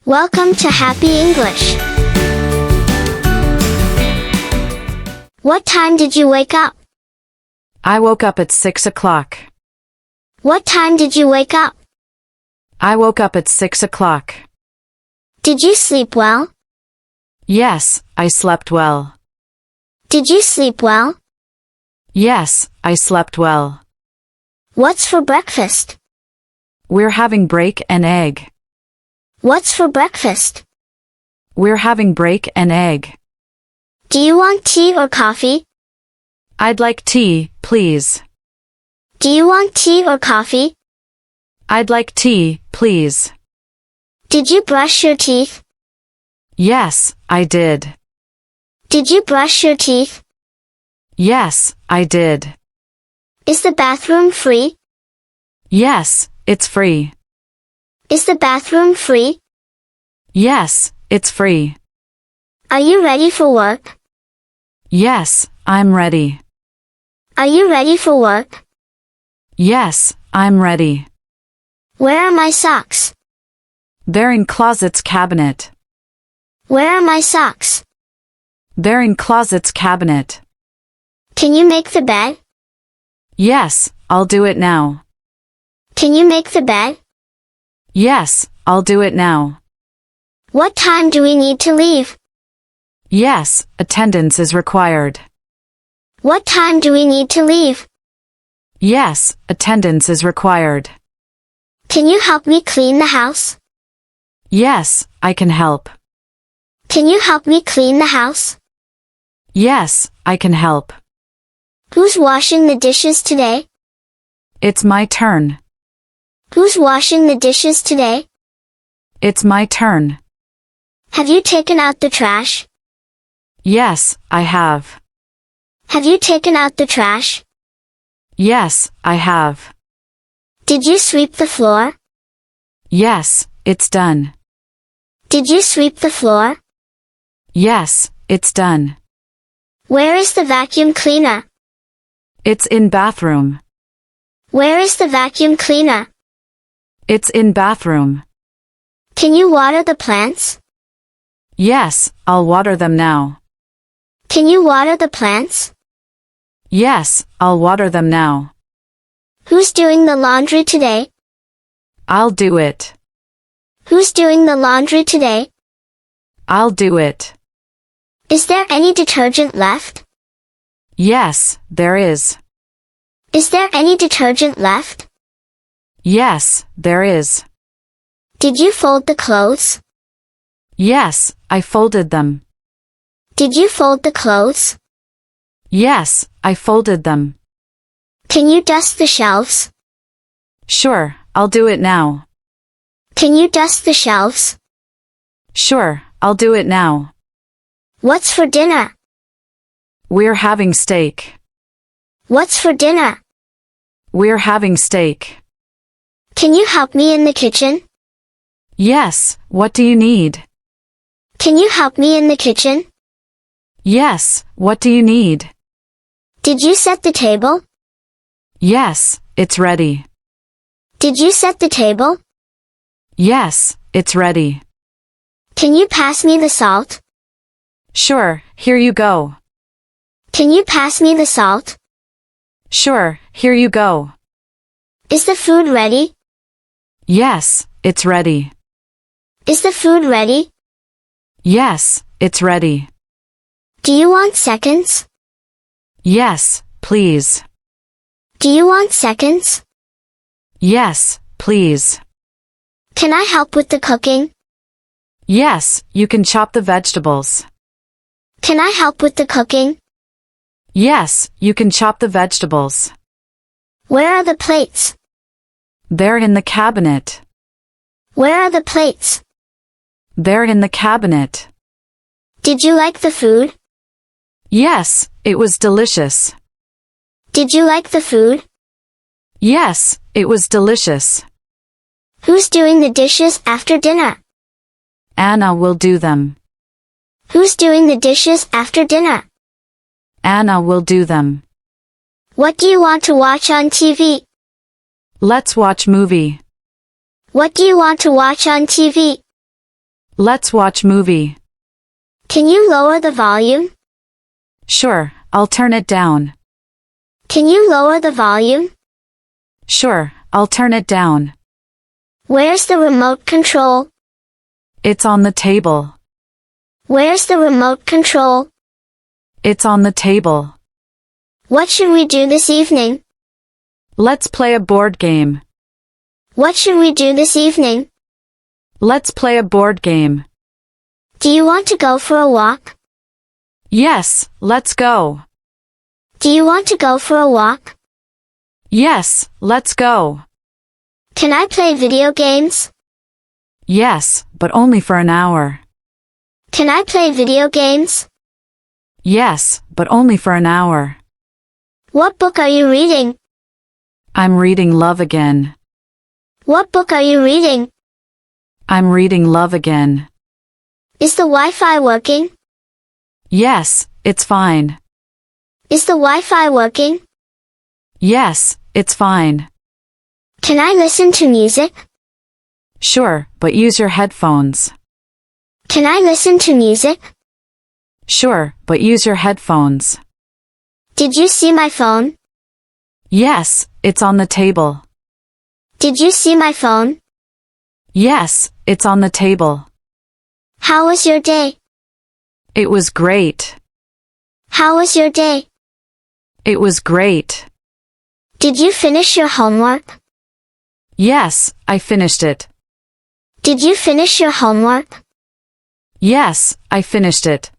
Welcome to Happy English. What time did you wake up? I woke up at 6 o'clock. What time did you wake up? I woke up at 6 o'clock. Did you sleep well? Yes, I slept well. Did you sleep well? Yes, I slept well. What's for breakfast? We're having break and egg. What's for breakfast? We're having break and egg. Do you want tea or coffee? I'd like tea, please. Do you want tea or coffee? I'd like tea, please. Did you brush your teeth? Yes, I did. Did you brush your teeth? Yes, I did. Is the bathroom free? Yes, it's free. Is the bathroom free? Yes, it's free. Are you ready for work? Yes, I'm ready. Are you ready for work? Yes, I'm ready. Where are my socks? They're in closet's cabinet. Where are my socks? They're in closet's cabinet. Can you make the bed? Yes, I'll do it now. Can you make the bed? Yes, I'll do it now. What time do we need to leave? Yes, attendance is required. What time do we need to leave? Yes, attendance is required. Can you help me clean the house? Yes, I can help. Can you help me clean the house? Yes, I can help. Who's washing the dishes today? It's my turn. Who's washing the dishes today? It's my turn. Have you taken out the trash? Yes, I have. Have you taken out the trash? Yes, I have. Did you sweep the floor? Yes, it's done. Did you sweep the floor? Yes, it's done. Where is the vacuum cleaner? It's in bathroom. Where is the vacuum cleaner? It's in bathroom. Can you water the plants? Yes, I'll water them now. Can you water the plants? Yes, I'll water them now. Who's doing the laundry today? I'll do it. Who's doing the laundry today? I'll do it. Is there any detergent left? Yes, there is. Is there any detergent left? Yes, there is. Did you fold the clothes? Yes, I folded them. Did you fold the clothes? Yes, I folded them. Can you dust the shelves? Sure, I'll do it now. Can you dust the shelves? Sure, I'll do it now. What's for dinner? We're having steak. What's for dinner? We're having steak. Can you help me in the kitchen? Yes, what do you need? Can you help me in the kitchen? Yes, what do you need? Did you set the table? Yes, it's ready. Did you set the table? Yes, it's ready. Can you pass me the salt? Sure, here you go. Can you pass me the salt? Sure, here you go. Is the food ready? Yes, it's ready. Is the food ready? Yes, it's ready. Do you want seconds? Yes, please. Do you want seconds? Yes, please. Can I help with the cooking? Yes, you can chop the vegetables. Can I help with the cooking? Yes, you can chop the vegetables. Where are the plates? They're in the cabinet. Where are the plates? They're in the cabinet. Did you like the food? Yes, it was delicious. Did you like the food? Yes, it was delicious. Who's doing the dishes after dinner? Anna will do them. Who's doing the dishes after dinner? Anna will do them. What do you want to watch on TV? Let's watch movie. What do you want to watch on TV? Let's watch movie. Can you lower the volume? Sure, I'll turn it down. Can you lower the volume? Sure, I'll turn it down. Where's the remote control? It's on the table. Where's the remote control? It's on the table. What should we do this evening? Let's play a board game. What should we do this evening? Let's play a board game. Do you want to go for a walk? Yes, let's go. Do you want to go for a walk? Yes, let's go. Can I play video games? Yes, but only for an hour. Can I play video games? Yes, but only for an hour. What book are you reading? I'm reading Love Again. What book are you reading? I'm reading Love Again. Is the Wi-Fi working? Yes, it's fine. Is the Wi-Fi working? Yes, it's fine. Can I listen to music? Sure, but use your headphones. Can I listen to music? Sure, but use your headphones. Did you see my phone? Yes, it's on the table. Did you see my phone? Yes, it's on the table. How was your day? It was great. How was your day? It was great. Did you finish your homework? Yes, I finished it. Did you finish your homework? Yes, I finished it.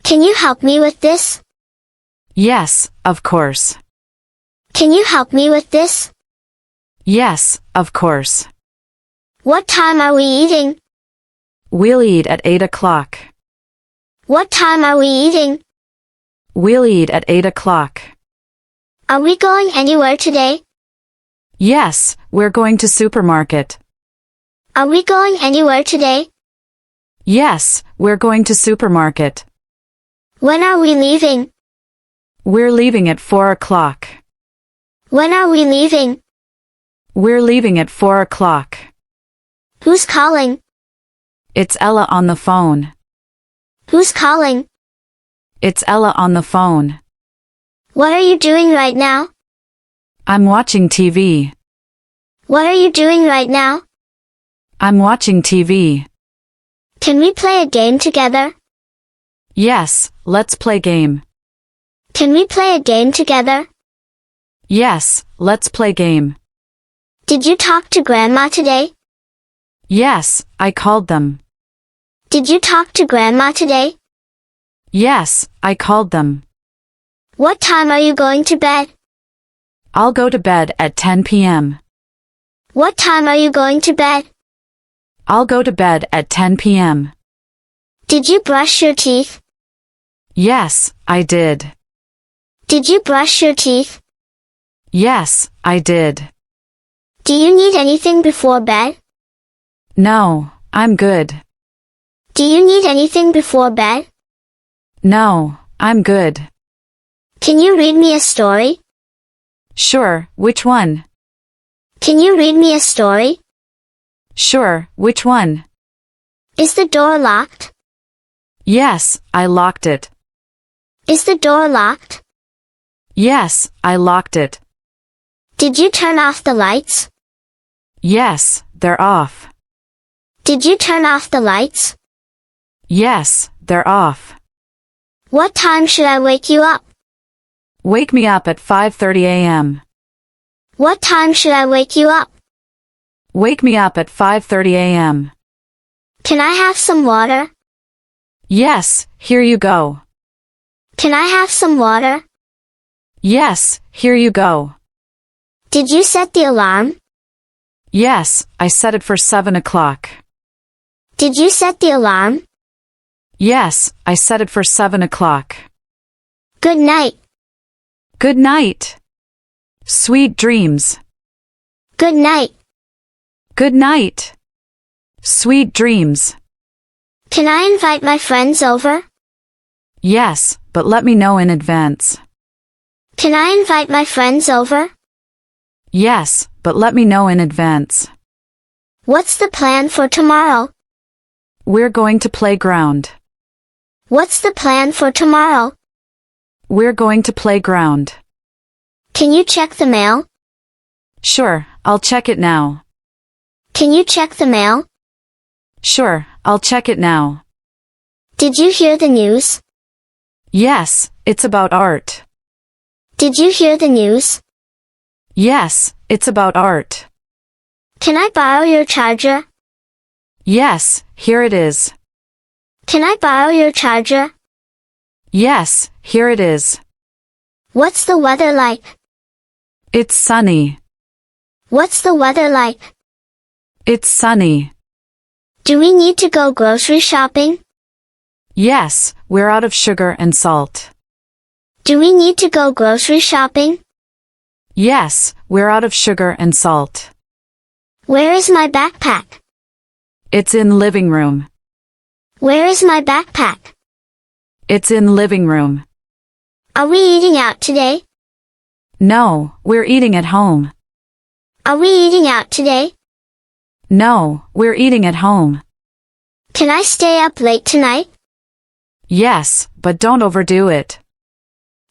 Can you help me with this? Yes, of course. Can you help me with this? Yes, of course. What time are we eating? We'll eat at 8 o'clock. What time are we eating? We'll eat at 8 o'clock. Are we going anywhere today? Yes, we're going to supermarket. Are we going anywhere today? Yes, we're going to supermarket. When are we leaving? We're leaving at 4 o'clock. When are we leaving? We're leaving at 4 o'clock. Who's calling? It's Ella on the phone. Who's calling? It's Ella on the phone. What are you doing right now? I'm watching TV. What are you doing right now? I'm watching TV. Can we play a game together? Yes, let's play game. Can we play a game together? Yes, let's play game. Did you talk to Grandma today? Yes, I called them. Did you talk to Grandma today? Yes, I called them. What time are you going to bed? I'll go to bed at 10 p.m. What time are you going to bed? I'll go to bed at 10 p.m. Did you brush your teeth? Yes, I did. Did you brush your teeth? Yes, I did. Do you need anything before bed? No, I'm good. Do you need anything before bed? No, I'm good. Can you read me a story? Sure, which one? Can you read me a story? Sure, which one? Is the door locked? Yes, I locked it. Is the door locked? Yes, I locked it. Did you turn off the lights? Yes, they're off. Did you turn off the lights? Yes, they're off. What time should I wake you up? Wake me up at 5:30 a.m. What time should I wake you up? Wake me up at 5:30 a.m. Can I have some water? Yes, here you go. Can I have some water? Yes, here you go. Did you set the alarm? Yes, I set it for 7 o'clock. Did you set the alarm? Yes, I set it for 7 o'clock. Good night. Good night. Sweet dreams. Good night. Good night. Sweet dreams. Can I invite my friends over? Yes, but let me know in advance. Can I invite my friends over? Yes, but let me know in advance. What's the plan for tomorrow? We're going to playground. What's the plan for tomorrow? We're going to playground. Can you check the mail? Sure, I'll check it now. Can you check the mail? Sure, I'll check it now. Did you hear the news? Yes, it's about art. Did you hear the news? Yes, it's about art. Can I borrow your charger? Yes, here it is. Can I borrow your charger? Yes, here it is. What's the weather like? It's sunny. What's the weather like? It's sunny. Do we need to go grocery shopping? Yes, we're out of sugar and salt. Do we need to go grocery shopping? Yes, we're out of sugar and salt. Where is my backpack? It's in living room. Where is my backpack? It's in living room. Are we eating out today? No, we're eating at home. Are we eating out today? No, we're eating at home. Can I stay up late tonight? Yes, but don't overdo it.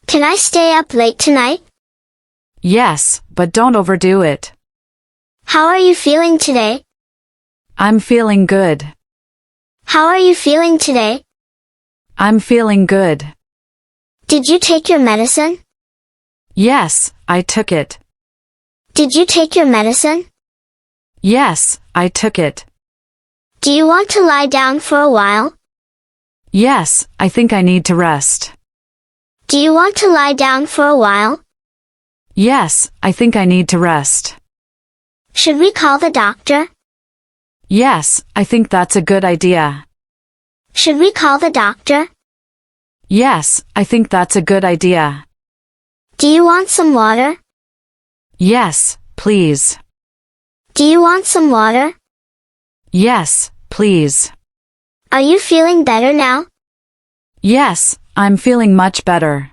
Can I stay up late tonight? Yes, but don't overdo it. How are you feeling today? I'm feeling good. How are you feeling today? I'm feeling good. Did you take your medicine? Yes, I took it. Did you take your medicine? Yes, I took it. Do you want to lie down for a while? Yes, I think I need to rest. Do you want to lie down for a while? Yes, I think I need to rest. Should we call the doctor? Yes, I think that's a good idea. Should we call the doctor? Yes, I think that's a good idea. Do you want some water? Yes, please. Do you want some water? Yes, please. Are you feeling better now? Yes, I'm feeling much better.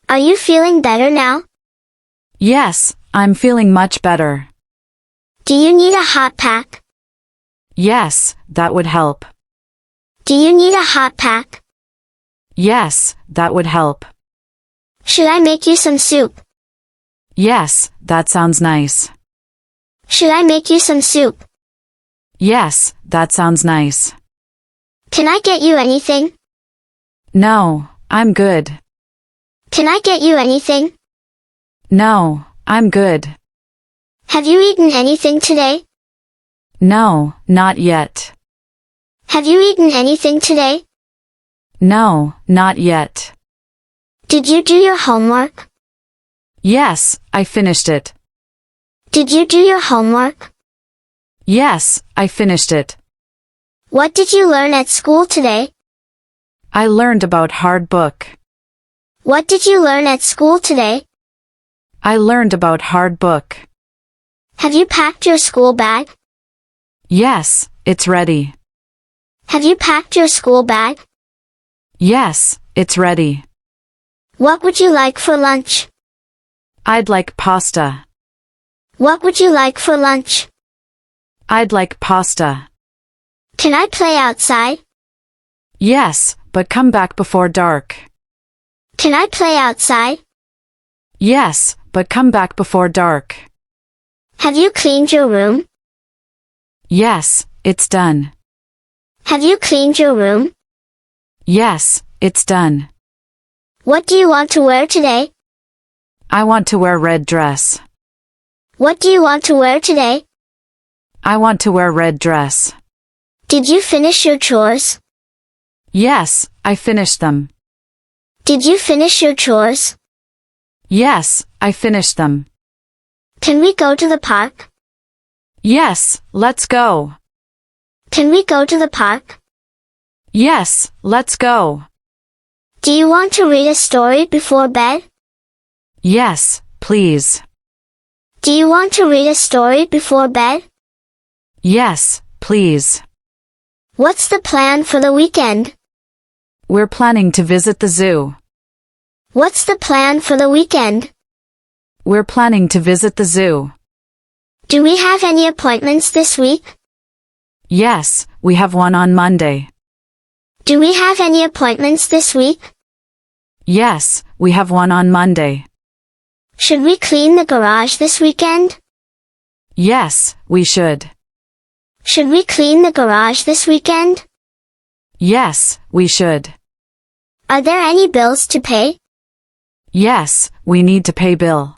Are you feeling better now? Yes, I'm feeling much better. Do you need a hot pack? Yes, that would help. Do you need a hot pack? Yes, that would help. Should I make you some soup? Yes, that sounds nice. Should I make you some soup? Yes, that sounds nice. Can I get you anything? No, I'm good. Can I get you anything? No, I'm good. Have you eaten anything today? No, not yet. Have you eaten anything today? No, not yet. Did you do your homework? Yes, I finished it. Did you do your homework? Yes, I finished it. What did you learn at school today? I learned about hard book. What did you learn at school today? I learned about hard book. Have you packed your school bag? Yes, it's ready. Have you packed your school bag? Yes, it's ready. What would you like for lunch? I'd like pasta. What would you like for lunch? I'd like pasta. Can I play outside? Yes, but come back before dark. Can I play outside? Yes, but come back before dark. Have you cleaned your room? Yes, it's done. Have you cleaned your room? Yes, it's done. What do you want to wear today? I want to wear red dress. What do you want to wear today? I want to wear red dress. Did you finish your chores? Yes, I finished them. Did you finish your chores? Yes, I finished them. Can we go to the park? Yes, let's go. Can we go to the park? Yes, let's go. Do you want to read a story before bed? Yes, please. Do you want to read a story before bed? Yes, please. What's the plan for the weekend? We're planning to visit the zoo. What's the plan for the weekend? We're planning to visit the zoo. Do we have any appointments this week? Yes, we have one on Monday. Do we have any appointments this week? Yes, we have one on Monday. Should we clean the garage this weekend? Yes, we should. Should we clean the garage this weekend? Yes, we should. Are there any bills to pay? Yes, we need to pay bill.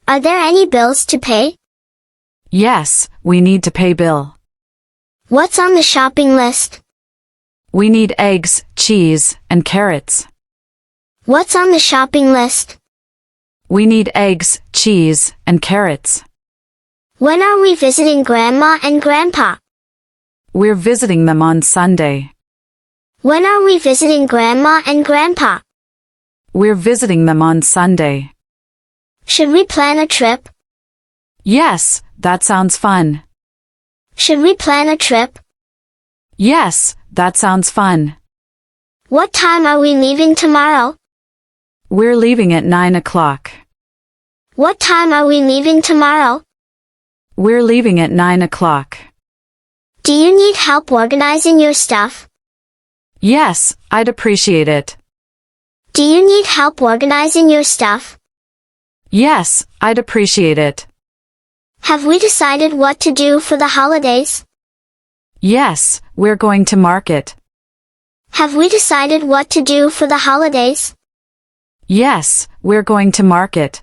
Are there any bills to pay? Yes, we need to pay bill. What's on the shopping list? We need eggs, cheese, and carrots. What's on the shopping list? We need eggs, cheese, and carrots. When are we visiting Grandma and Grandpa? We're visiting them on Sunday. When are we visiting Grandma and Grandpa? We're visiting them on Sunday. Should we plan a trip? Yes, that sounds fun. Should we plan a trip? Yes, that sounds fun. What time are we leaving tomorrow? We're leaving at 9 o'clock. What time are we leaving tomorrow? We're leaving at 9 o'clock. Do you need help organizing your stuff? Yes, I'd appreciate it. Do you need help organizing your stuff? Yes, I'd appreciate it. Have we decided what to do for the holidays? Yes, we're going to market. Have we decided what to do for the holidays? Yes, we're going to market.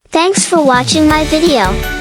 Thanks for watching my video.